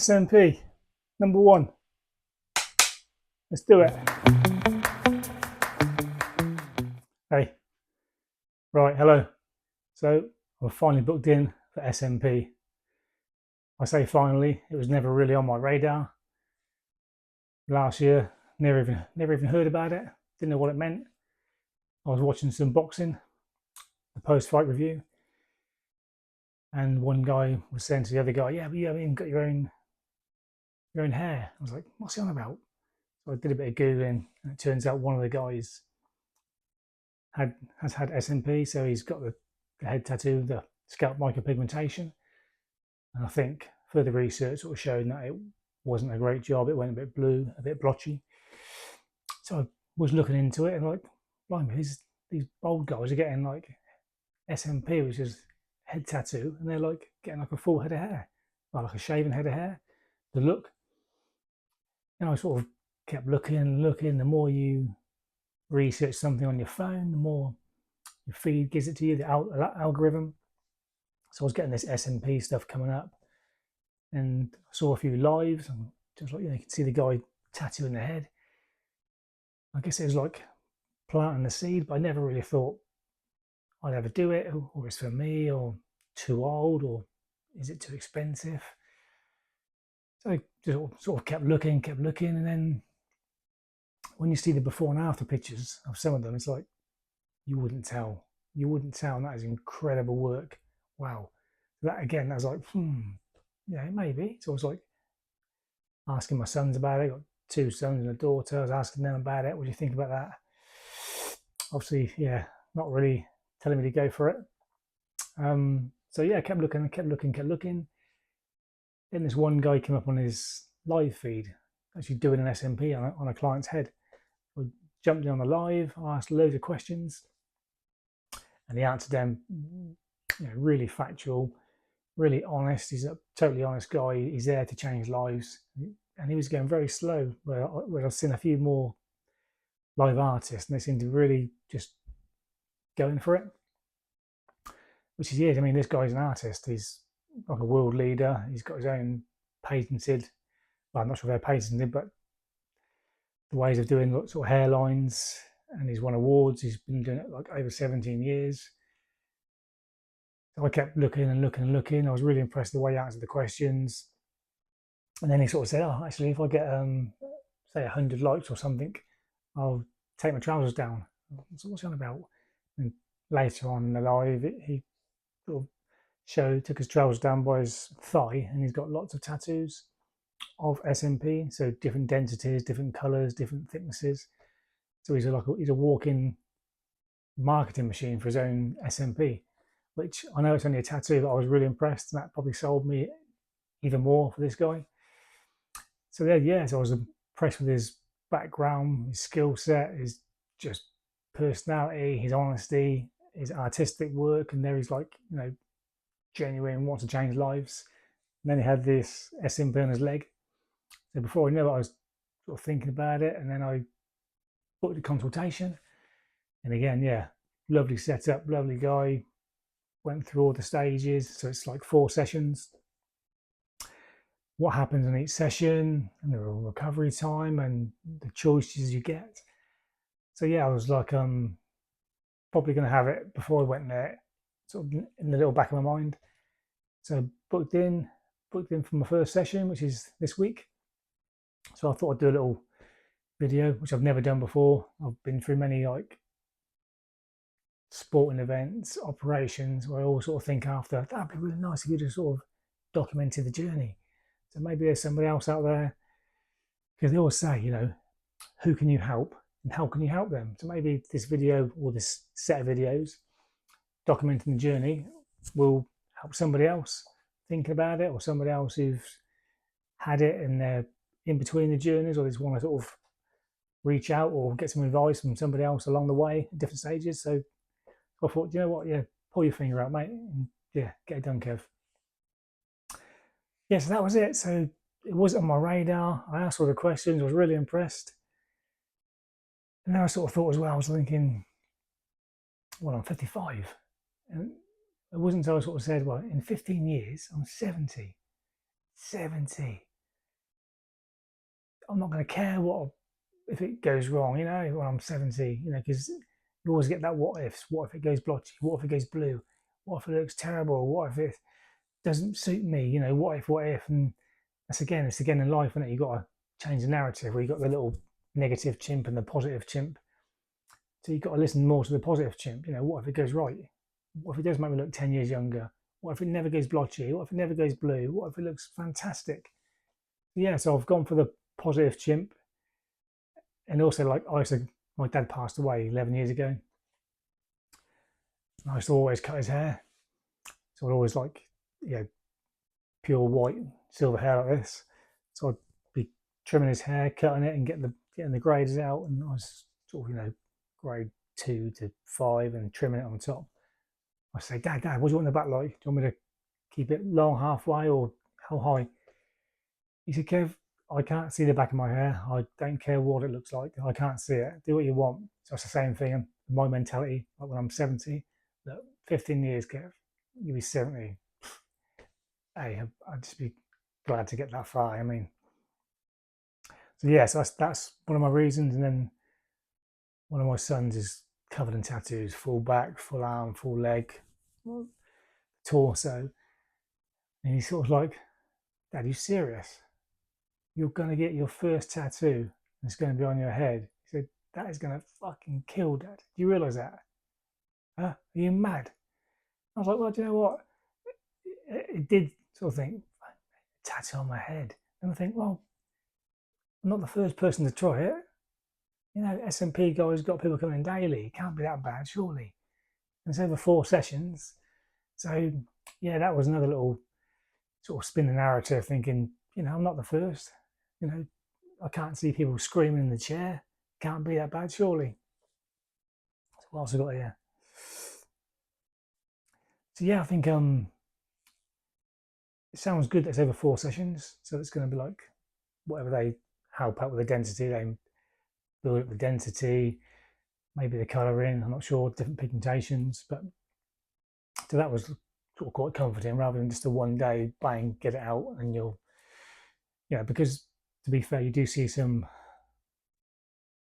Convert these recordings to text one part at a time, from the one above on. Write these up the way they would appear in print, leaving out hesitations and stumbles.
SMP #1. Let's do it. Hey, right, hello. So I've finally booked in for SMP. I say finally, it was never really on my radar. Last year, never even heard about it. Didn't know what it meant. I was watching some boxing, the post-fight review, and one guy was saying to the other guy, "Yeah, but you haven't even got your own hair." I was like, "What's he on about?" So I did a bit of googling, and it turns out one of the guys has had SMP, so he's got the head tattoo, the scalp micropigmentation. And I think further research sort of showed that it wasn't a great job. It went a bit blue, a bit blotchy. So I was looking into it and like, blimey, these bald guys are getting like SMP, which is head tattoo, and they're like getting like a full head of hair, like a shaven head of hair. The look, and I sort of kept looking and looking. The more you research something on your phone, the more your feed gives it to you, the algorithm. So I was getting this SMP stuff coming up, and I saw a few lives, and just like, you can see the guy tattooing the head. I guess it was like planting the seed, but I never really thought I'd ever do it, or it's for me, or too old, or is it too expensive? So I just sort of kept looking, and then when you see the before and after pictures of some of them, it's like you wouldn't tell. You wouldn't tell, and that is incredible work. Wow. That again, I was like, yeah, maybe. So I was like asking my sons about it. I got 2 sons and a daughter. I was asking them about it. What do you think about that? Obviously, yeah, not really telling me to go for it. So yeah, I kept looking. Then this one guy came up on his live feed, actually doing an SMP on a client's head. I jumped in on the live, asked loads of questions, and he answered them, really factual, really honest. He's a totally honest guy. He's there to change lives, and he was going very slow. Where I've seen a few more live artists, and they seem to really just going for it, which he is. I mean, this guy's an artist. He's like a world leader. He's got his own patented. Well, I'm not sure if they're patented, but the ways of doing sort of hairlines, and he's won awards. He's been doing it like over 17 years. So I kept looking and looking. I was really impressed with the way he answered the questions. And then he sort of said, "Oh, actually, if I get say 100 likes or something, I'll take my trousers down." So what's he on about? And later on in the live, he sort of took his trousers down by his thigh, and he's got lots of tattoos of SMP, so different densities, different colours, different thicknesses. So he's a walking marketing machine for his own SMP, which I know it's only a tattoo, but I was really impressed, and that probably sold me even more for this guy. So so I was impressed with his background, his skill set, his just personality, his honesty, his artistic work, and there he's like, genuine, wants to change lives. And then he had this SMP on his leg. So before I knew it, I was sort of thinking about it, and then I booked a consultation. And again, yeah, lovely setup, lovely guy. Went through all the stages, so it's like 4 sessions. What happens in each session, and the recovery time, and the choices you get. So yeah, I was like, probably going to have it before I went there, sort of in the little back of my mind. So booked in for my first session, which is this week. So I thought I'd do a little video, which I've never done before. I've been through many like sporting events, operations, where I always sort of think after, that'd be really nice if you just sort of documented the journey. So maybe there's somebody else out there, because they always say, who can you help and how can you help them? So maybe this video or this set of videos documenting the journey will help somebody else thinking about it, or somebody else who's had it and they're in between the journeys, or they just want to sort of reach out or get some advice from somebody else along the way at different stages. So I thought, you know what, yeah, pull your finger out, mate, and yeah, get it done, Kev. Yeah, so that was it. So it wasn't on my radar. I asked all the questions. I was really impressed. And then I sort of thought as well, I was thinking, well, I'm 55. And it wasn't until I sort of said, well, in 15 years, I'm 70. 70. I'm not going to care what if it goes wrong, you know, when I'm 70, you know, because you always get that what ifs. What if it goes blotchy? What if it goes blue? What if it looks terrible? What if it doesn't suit me? You know, what if, what if? And it's again in life, isn't it? You've got to change the narrative where you've got the little negative chimp and the positive chimp. So you've got to listen more to the positive chimp. You know, what if it goes right? What if it does make me look 10 years younger? What if it never goes blotchy? What if it never goes blue? What if it looks fantastic? Yeah, so I've gone for the positive chimp. And also, like, my dad passed away 11 years ago. I used to always cut his hair. So I'd always like, yeah, pure white, silver hair like this. So I'd be trimming his hair, cutting it, and getting the grades out. And I was sort of, you know, grade 2 to 5 and trimming it on top. I say, Dad, what do you want in the back like? Do you want me to keep it long halfway or how high? He said, Kev, I can't see the back of my hair. I don't care what it looks like. I can't see it. Do what you want. So it's the same thing. My mentality, like when I'm 70, look, 15 years, Kev, you'll be 70. Hey, I'd just be glad to get that far. I mean, so yeah, so that's one of my reasons. And then one of my sons is covered in tattoos, full back, full arm, full leg, torso. And he's sort of like, Dad, are you serious? You're going to get your first tattoo and it's going to be on your head. He said, that is going to fucking kill, Dad. Do you realise that? Huh? Are you mad? I was like, well, do you know what? It did sort of think, tattoo on my head. And I think, well, I'm not the first person to try it. You know, SMP guys got people coming in daily. It can't be that bad, surely. And it's over 4 sessions. So, yeah, that was another little sort of spin the narrative thinking, you know, I'm not the first. You know, I can't see people screaming in the chair. Can't be that bad, surely. So what else have I got here? So yeah, I think it sounds good that it's over 4 sessions. So it's going to be like whatever they help out with the density, they build up the density, maybe the colouring, I'm not sure, different pigmentations. But so that was sort of quite comforting rather than just a one day bang, get it out and you'll, you know, because to be fair, you do see some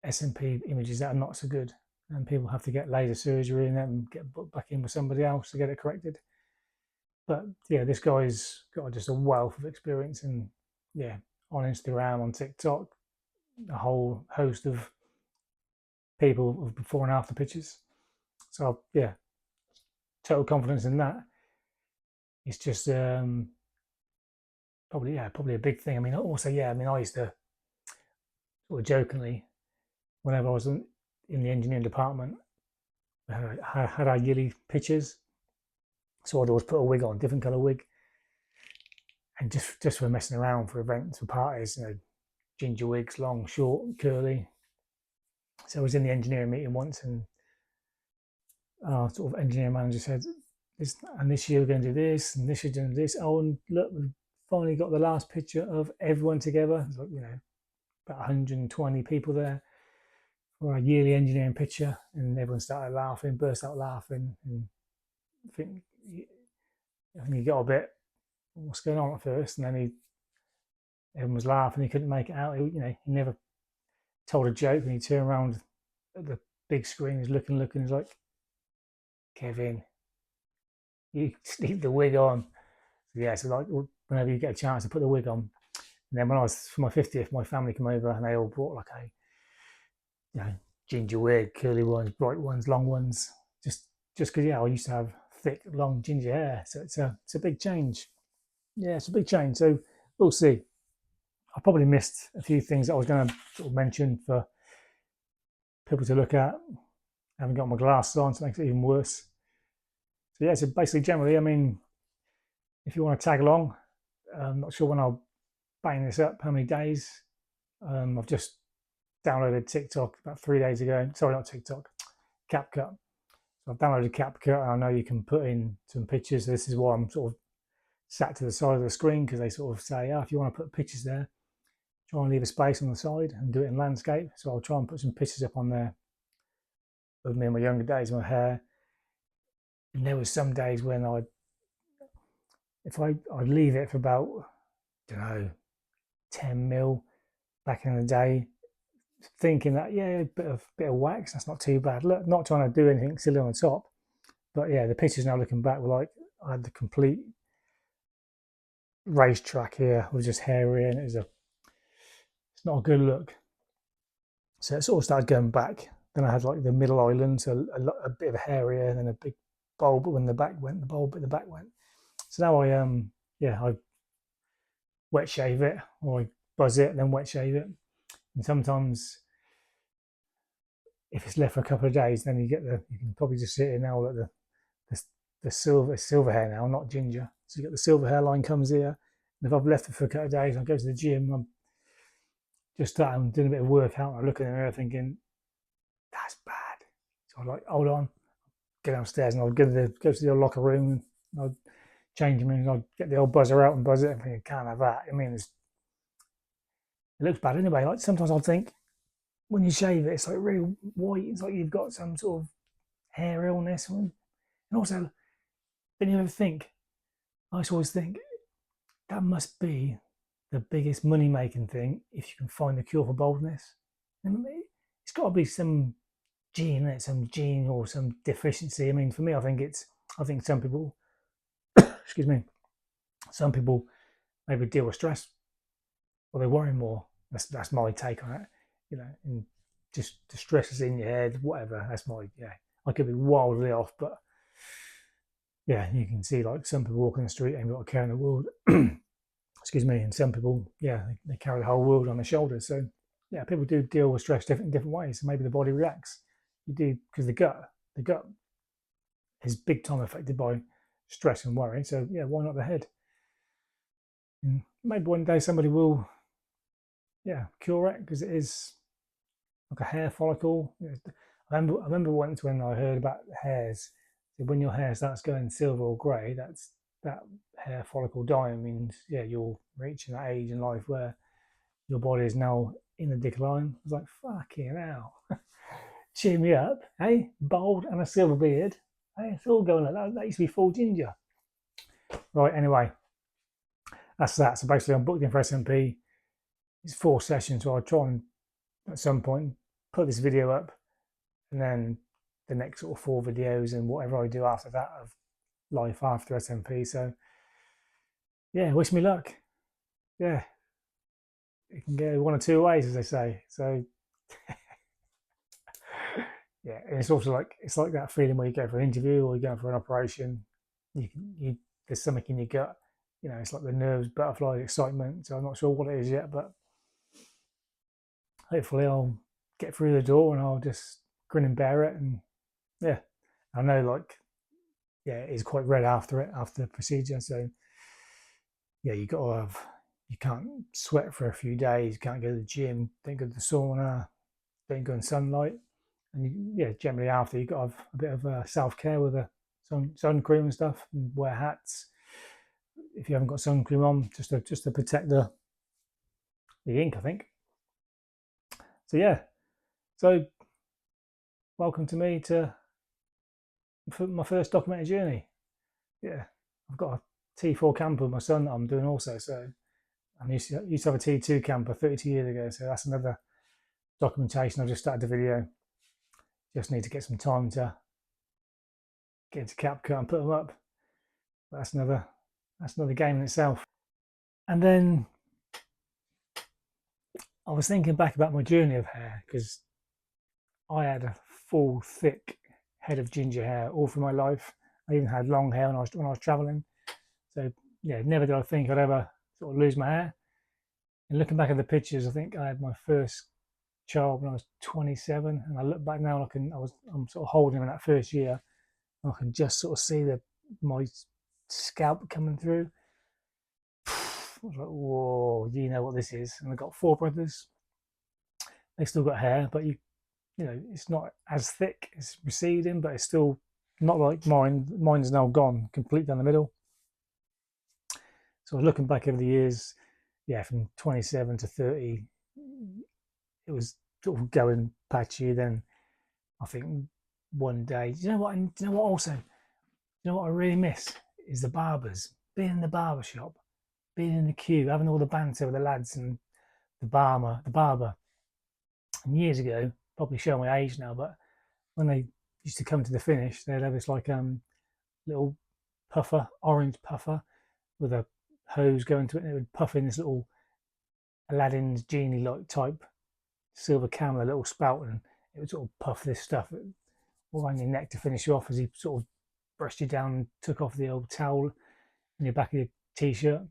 SMP images that are not so good and people have to get laser surgery and then get put back in with somebody else to get it corrected. But yeah, this guy's got just a wealth of experience and yeah, on Instagram, on TikTok, a whole host of people with before and after pictures. So yeah, total confidence in that. It's just probably a big thing. I mean, also yeah, I mean, I used to sort of jokingly, whenever I was in the engineering department, I had our yearly pictures, so I'd always put a wig on, different colour wig, and just for messing around for events, for parties, you know, ginger wigs, long, short, curly. So I was in the engineering meeting once, and our sort of engineering manager said, this year we're going to do this, and this year we're going to do this. Oh, and look, we've finally got the last picture of everyone together. Like, you know, about 120 people there for our yearly engineering picture, and everyone started laughing, burst out laughing, and I think he got a bit, what's going on at first, and then everyone was laughing. He couldn't make it out. He never told a joke, and he turned around at the big screen. He's looking. He's like, Kevin, you leave the wig on. So yeah, so like whenever you get a chance to put the wig on. And then when I was for my 50th, my family came over and they all brought like a, you know, ginger wig, curly ones, bright ones, long ones. Just because yeah, I used to have thick, long ginger hair, so it's a big change. Yeah, it's a big change. So we'll see. I probably missed a few things that I was going to sort of mention for people to look at. I haven't got my glasses on, so it makes it even worse. So yeah, so basically, generally, I mean, if you want to tag along, I'm not sure when I'll bang this up, how many days. I've just downloaded TikTok about 3 days ago. Sorry, not TikTok, CapCut. So I've downloaded CapCut, and I know you can put in some pictures. So this is why I'm sort of sat to the side of the screen, because they sort of say, if you want to put pictures there, try and leave a space on the side and do it in landscape. So I'll try and put some pictures up on there of me in my younger days, my hair. And there was some days when I'd leave it for about, I don't know, 10 mil, back in the day, thinking that yeah, a bit of wax, that's not too bad. Look, not trying to do anything silly on the top, but yeah, the pictures now looking back were like I had the complete racetrack here with just hair here, and it's not a good look. So it sort of started going back. Then I had like the middle island, so a bit of hair here, and then a big bulb when the back went, the bulb at the back went. So now I wet shave it, or I buzz it, then wet shave it. And sometimes if it's left for a couple of days, then you can probably just see it now that the silver hair now, not ginger. So you get the silver hairline comes here. And if I've left it for a couple of days, I go to the gym, I'm just starting doing a bit of workout, and I look in the mirror thinking, that's bad. So I'm like, hold on, get downstairs, and I'll go to the old locker room, and I'll change them, and I'll get the old buzzer out and buzz it, and think, can't have that. I mean, it looks bad anyway. Like sometimes I'll think, when you shave it, it's like really white. It's like you've got some sort of hair illness. And also, then you ever think, I always think, that must be the biggest money making thing if you can find a cure for baldness. And it's got to be some gene, some gene or some deficiency. I mean, for me, I think some people, excuse me, some people maybe deal with stress or they worry more. That's my take on it, and just the stress is in your head, whatever. That's I could be wildly off, but yeah, you can see like some people walk on the street and got a care in the world. Excuse me, and some people, yeah, they carry the whole world on their shoulders. So yeah, people do deal with stress in different ways. So maybe the body reacts. You do because the gut is big time affected by stress and worry. So yeah, why not the head? And maybe one day somebody will, yeah, cure it because it is like a hair follicle. I remember once when I heard about hairs. When your hair starts going silver or grey, that hair follicle dying means you're reaching that age in life where your body is now in a decline. I was like, fucking hell. Cheer me up, hey? Bald and a silver beard. Hey, it's all going like that. That used to be full ginger. Right, anyway, that's that. So basically, I'm booked in for SMP. It's 4 sessions, so I'll try and at some point put this video up, and then the next sort of 4 videos and whatever I do after that of life after SMP. So yeah, wish me luck. Yeah, it can go one or two ways, as they say. So yeah, and it's also it's like that feeling where you go for an interview or you go for an operation. There's something in your gut. It's like the nerves, butterflies, excitement. So I'm not sure what it is yet, but hopefully I'll get through the door and I'll just grin and bear it. And yeah, I know it is quite red after the procedure. So yeah, you can't sweat for a few days, you can't go to the gym, don't go to the sauna, don't go in sunlight. And generally after you've got to have a bit of self-care with sun cream and stuff, and wear hats if you haven't got sun cream on, just to protect the ink, I think. So yeah, so welcome to me for my first documented journey. Yeah, I've got a T4 camper with my son that I'm doing also. So I used to have a T2 camper 32 years ago. So that's another documentation. I've just started the video. Just need to get some time to get into CapCut and put them up. But that's another game in itself. And then I was thinking back about my journey of hair, because I had a full, thick head of ginger hair all through my life. I even had long hair when I was traveling. So yeah, never did I think I'd ever sort of lose my hair. And looking back at the pictures, I think I had my first child when I was 27, and I look back now, I'm sort of holding him in that first year. I can just sort of see my scalp coming through. I was like, whoa, do you know what this is? And I've got 4 brothers. They still got hair, but it's not as thick. It's receding, but it's still not like mine. Mine's now gone complete down the middle. So looking back over the years, from 27 to 30, it was sort of going patchy. Then I think one day, do you know what also? You know what I really miss is the barbers. Being in the barber shop, being in the queue, having all the banter with the lads and barber, and years ago, probably showing my age now, but when they used to come to the finish, they'd have this like little puffer, orange puffer, with a hose going to it, and it would puff in this little Aladdin's genie like type silver can with a little spout, and it would sort of puff this stuff all around your neck to finish you off as he sort of brushed you down and took off the old towel in your back of your t-shirt.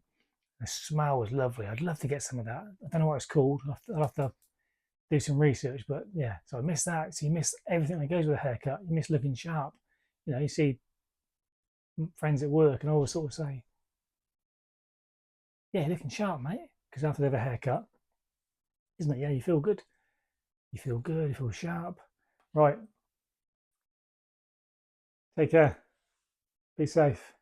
The smell was lovely. I'd love to get some of that. I don't know what it's called. I'll have to do some research, but yeah. So I miss that. So you miss everything that goes with a haircut. You miss looking sharp. You know, you see friends at work and always sort of say, "Yeah, looking sharp, mate," because after they have a haircut, isn't it? Yeah, you feel good. You feel good. You feel sharp. Right. Take care. Be safe.